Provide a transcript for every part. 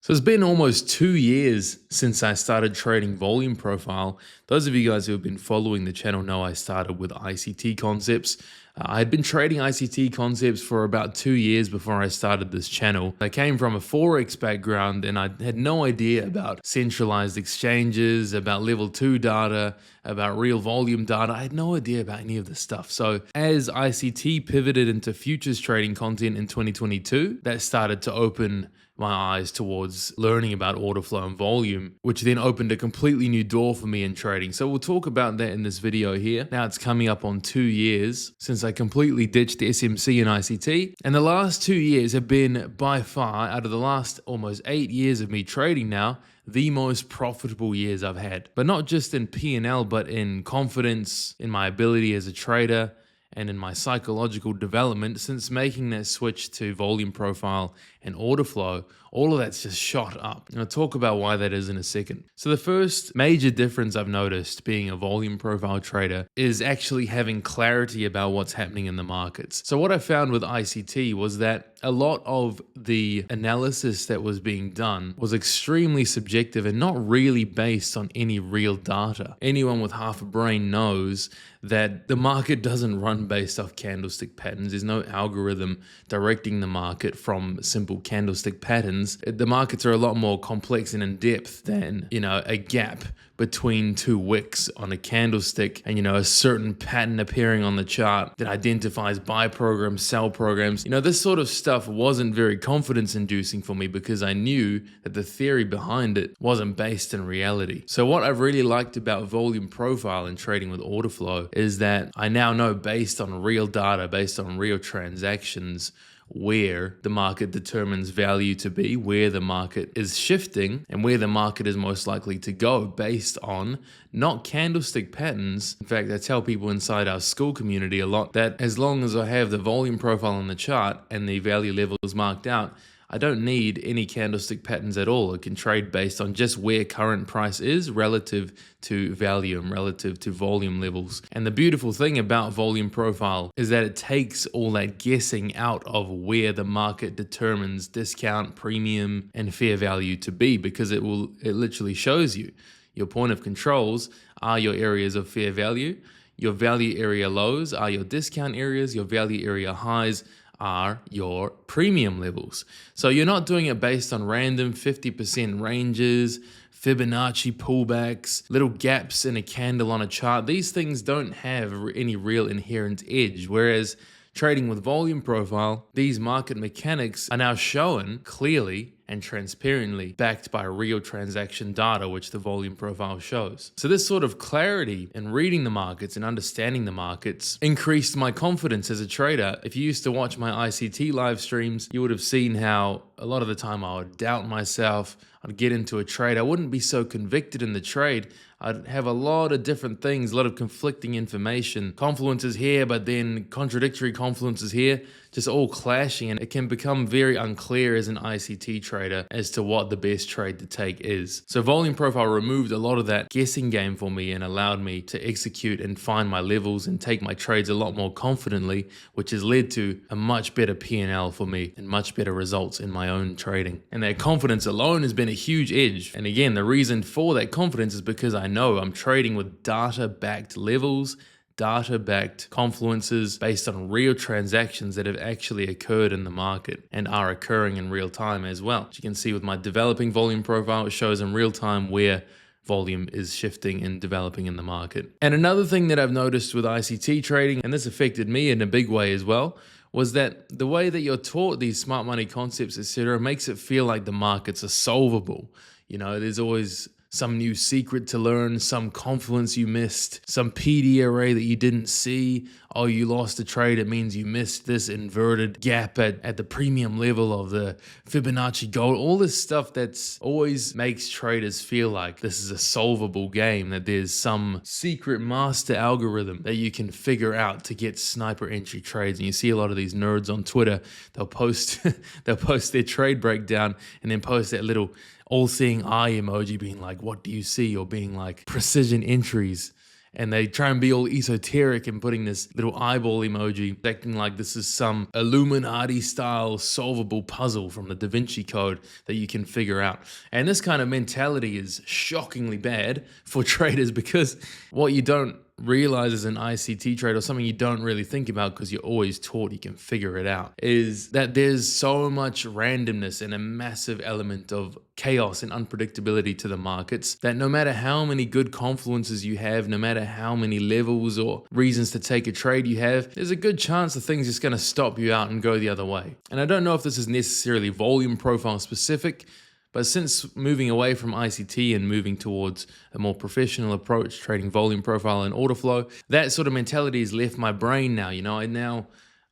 So it's been almost 2 years since I started trading volume profile. Those of you guys who have been following the channel know I started with ICT concepts. I had been trading ICT concepts for about 2 years before I started this channel. I came from a Forex background and I had no idea about centralized exchanges, about level 2 data, about real volume data. I had no idea about any of this stuff. So as ICT pivoted into futures trading content in 2022, that started to open my eyes towards learning about order flow and volume, which then opened a completely new door for me in trading. So we'll talk about that in this video here. Now it's coming up on 2 years since I completely ditched SMC and ICT. And the last 2 years have been by far, out of the last almost 8 years of me trading now, the most profitable years I've had. But not just in P&L, but in confidence, in my ability as a trader, and in my psychological development since making that switch to volume profile and order flow. All of that's just shot up. And I'll talk about why that is in a second. So the first major difference I've noticed being a volume profile trader is actually having clarity about what's happening in the markets. So what I found with ICT was that a lot of the analysis that was being done was extremely subjective and not really based on any real data. Anyone with half a brain knows that the market doesn't run based off candlestick patterns. There's no algorithm directing the market from simple candlestick patterns. The markets are a lot more complex and in depth than, a gap between two wicks on a candlestick and, a certain pattern appearing on the chart that identifies buy programs, sell programs. This sort of stuff wasn't very confidence inducing for me because I knew that the theory behind it wasn't based in reality. So what I've really liked about volume profile and trading with order flow is that I now know based on real data, based on real transactions, where the market determines value to be, where the market is shifting, and where the market is most likely to go based on not candlestick patterns. In fact, I tell people inside our school community a lot that as long as I have the volume profile on the chart and the value levels marked out, I don't need any candlestick patterns at all. I can trade based on just where current price is relative to value and relative to volume levels. And the beautiful thing about volume profile is that it takes all that guessing out of where the market determines discount, premium, and fair value to be, because it literally shows you your point of controls are your areas of fair value, your value area lows are your discount areas, your value area highs are your premium levels. So you're not doing it based on random 50% ranges, Fibonacci pullbacks, little gaps in a candle on a chart. These things don't have any real inherent edge, whereas trading with volume profile, these market mechanics are now shown clearly and transparently backed by real transaction data, which the volume profile shows. So this sort of clarity in reading the markets and understanding the markets increased my confidence as a trader. If you used to watch my ICT live streams, you would have seen how a lot of the time I would doubt myself. I'd get into a trade. I wouldn't be so convicted in the trade. I'd have a lot of different things, a lot of conflicting information. Confluences here, but then contradictory confluences here, just all clashing. And it can become very unclear as an ICT trader as to what the best trade to take is. So volume profile removed a lot of that guessing game for me and allowed me to execute and find my levels and take my trades a lot more confidently, which has led to a much better P&L for me and much better results in my own trading. And that confidence alone has been a huge edge. And again, the reason for that confidence is because I know I'm trading with data-backed levels, data-backed confluences based on real transactions that have actually occurred in the market and are occurring in real time as well. As you can see with my developing volume profile, it shows in real time where volume is shifting and developing in the market. And another thing that I've noticed with ICT trading, and this affected me in a big way as well, was that the way that you're taught these smart money concepts, etc., makes it feel like the markets are solvable. There's always some new secret to learn, some confluence you missed, some PD array that you didn't see. Oh, you lost a trade, it means you missed this inverted gap at the premium level of the Fibonacci gold. All this stuff that's always makes traders feel like this is a solvable game, that there's some secret master algorithm that you can figure out to get sniper entry trades. And you see a lot of these nerds on Twitter, they'll post their trade breakdown and then post that little all-seeing eye emoji being like, what do you see? Or being like precision entries. and they try and be all esoteric and putting this little eyeball emoji, acting like this is some Illuminati style solvable puzzle from the Da Vinci Code that you can figure out. And this kind of mentality is shockingly bad for traders, because what you don't realize as an ICT trade, or something you don't really think about because you're always taught you can figure it out, is that there's so much randomness and a massive element of chaos and unpredictability to the markets that no matter how many good confluences you have, no matter how many levels or reasons to take a trade you have, there's a good chance the thing's just going to stop you out and go the other way. And I don't know if this is necessarily volume profile specific, but since moving away from ICT and moving towards a more professional approach, trading volume profile and order flow, that sort of mentality has left my brain now. I now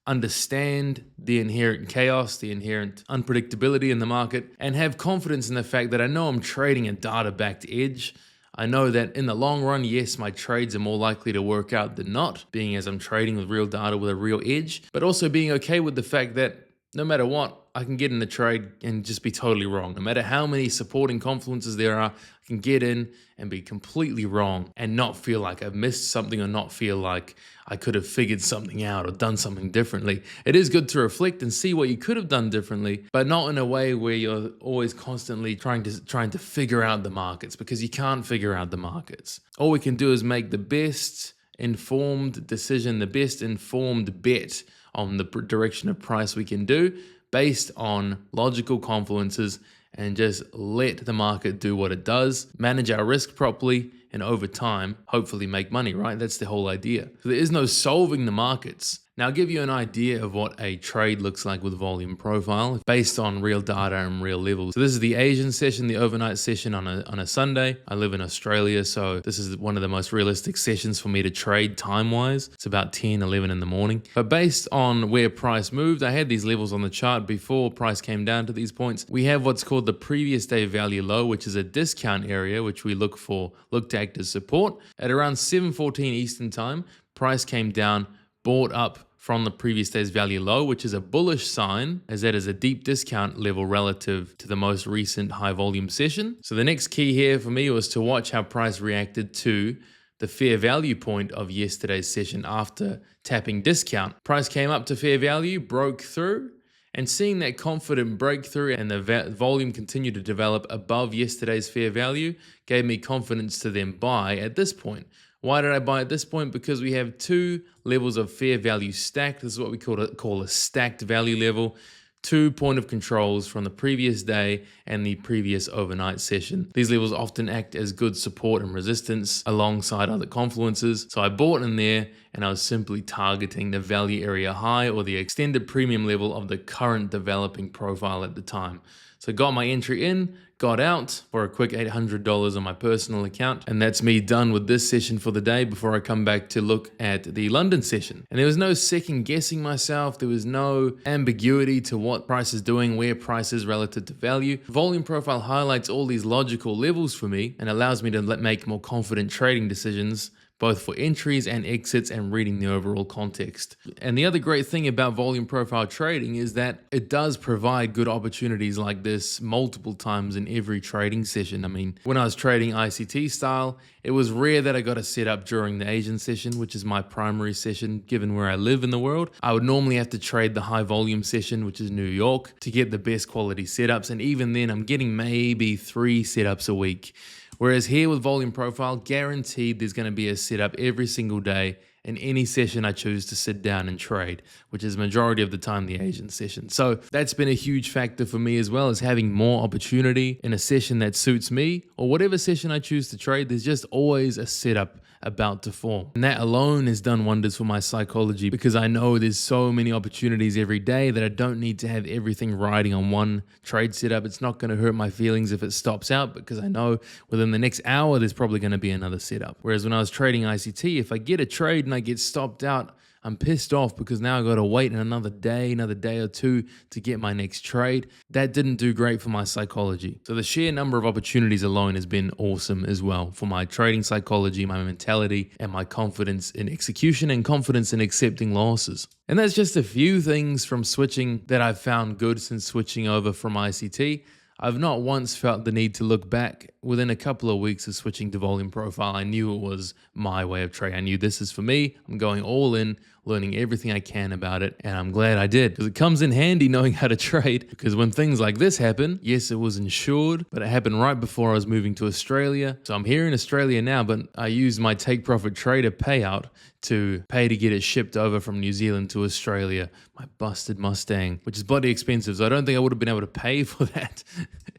understand the inherent chaos, the inherent unpredictability in the market, and have confidence in the fact that I know I'm trading a data-backed edge. I know that in the long run, yes, my trades are more likely to work out than not, being as I'm trading with real data with a real edge, but also being okay with the fact that no matter what, I can get in the trade and just be totally wrong. No matter how many supporting confluences there are, I can get in and be completely wrong and not feel like I've missed something, or not feel like I could have figured something out or done something differently. It is good to reflect and see what you could have done differently, but not in a way where you're always constantly trying to figure out the markets, because you can't figure out the markets. All we can do is make the best informed decision, the best informed bet on the direction of price we can do based on logical confluences, and just let the market do what it does, manage our risk properly, and over time, hopefully make money, right? That's the whole idea. So there is no solving the markets. Now, I'll give you an idea of what a trade looks like with volume profile based on real data and real levels. So this is the Asian session, the overnight session on a Sunday. I live in Australia, so this is one of the most realistic sessions for me to trade time-wise. It's about 10, 11 in the morning. But based on where price moved, I had these levels on the chart before price came down to these points. We have what's called the previous day value low, which is a discount area, which we look to act as support. At around 7:14 Eastern time, price came down, bought up from the previous day's value low, which is a bullish sign, as that is a deep discount level relative to the most recent high volume session. So the next key here for me was to watch how price reacted to the fair value point of yesterday's session after tapping discount. Price came up to fair value, broke through, and seeing that confident breakthrough and the volume continue to develop above yesterday's fair value gave me confidence to then buy at this point. Why did I buy at this point? Because we have two levels of fair value stacked. This is what we call a stacked value level. 2 point of controls from the previous day and the previous overnight session. These levels often act as good support and resistance alongside other confluences. So I bought in there, and I was simply targeting the value area high, or the extended premium level of the current developing profile at the time. So got my entry in, got out for a quick $800 on my personal account. And that's me done with this session for the day before I come back to look at the London session. And there was no second guessing myself. There was no ambiguity to what price is doing, where price is relative to value. Volume profile highlights all these logical levels for me and allows me to make more confident trading decisions, both for entries and exits, and reading the overall context. And the other great thing about volume profile trading is that it does provide good opportunities like this multiple times in every trading session. I mean, when I was trading ICT style, it was rare that I got a setup during the Asian session, which is my primary session given where I live in the world. I would normally have to trade the high volume session, which is New York, to get the best quality setups. And even then, I'm getting maybe 3 setups a week. Whereas here with volume profile, guaranteed there's going to be a setup every single day in any session I choose to sit down and trade, which is majority of the time the Asian session. So that's been a huge factor for me, as well as having more opportunity in a session that suits me, or whatever session I choose to trade. There's just always a setup about to form. And that alone has done wonders for my psychology, because I know there's so many opportunities every day that I don't need to have everything riding on one trade setup. It's not going to hurt my feelings if it stops out, because I know within the next hour there's probably going to be another setup. Whereas when I was trading ICT, if I get a trade and I get stopped out, I'm pissed off because now I got to wait another day or two to get my next trade. That didn't do great for my psychology. So the sheer number of opportunities alone has been awesome as well for my trading psychology, my mentality, and my confidence in execution and confidence in accepting losses. And that's just a few things from switching that I've found good since switching over from ICT. I've not once felt the need to look back. Within a couple of weeks of switching to volume profile, I knew it was my way of trading. I knew this is for me. I'm going all in, learning everything I can about it, and I'm glad I did, because it comes in handy knowing how to trade, because when things like this happen, yes, it was insured, but it happened right before I was moving to Australia. So I'm here in Australia now, but I used my take profit trader payout to pay to get it shipped over from New Zealand to Australia, my busted Mustang, which is bloody expensive. So I don't think I would have been able to pay for that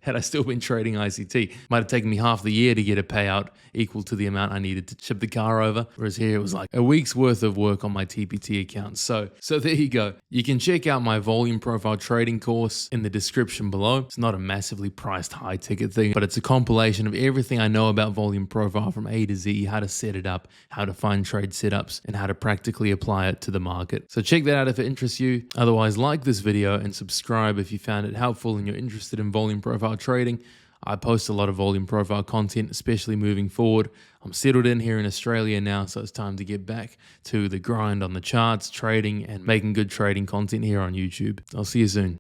had I still been trading ICT. Might have taken me half the year to get a payout equal to the amount I needed to ship the car over. Whereas here it was like a week's worth of work on my TPT account. So there you go. You can check out my volume profile trading course in the description below. It's not a massively priced high ticket thing, but it's a compilation of everything I know about volume profile from A to Z, how to set it up, how to find trade setups, and how to practically apply it to the market. So check that out if it interests you. Otherwise, like this video and subscribe if you found it helpful and you're interested in volume profile trading. I post a lot of volume profile content, especially moving forward. I'm settled in here in Australia now, so it's time to get back to the grind on the charts, trading, and making good trading content here on YouTube. I'll see you soon.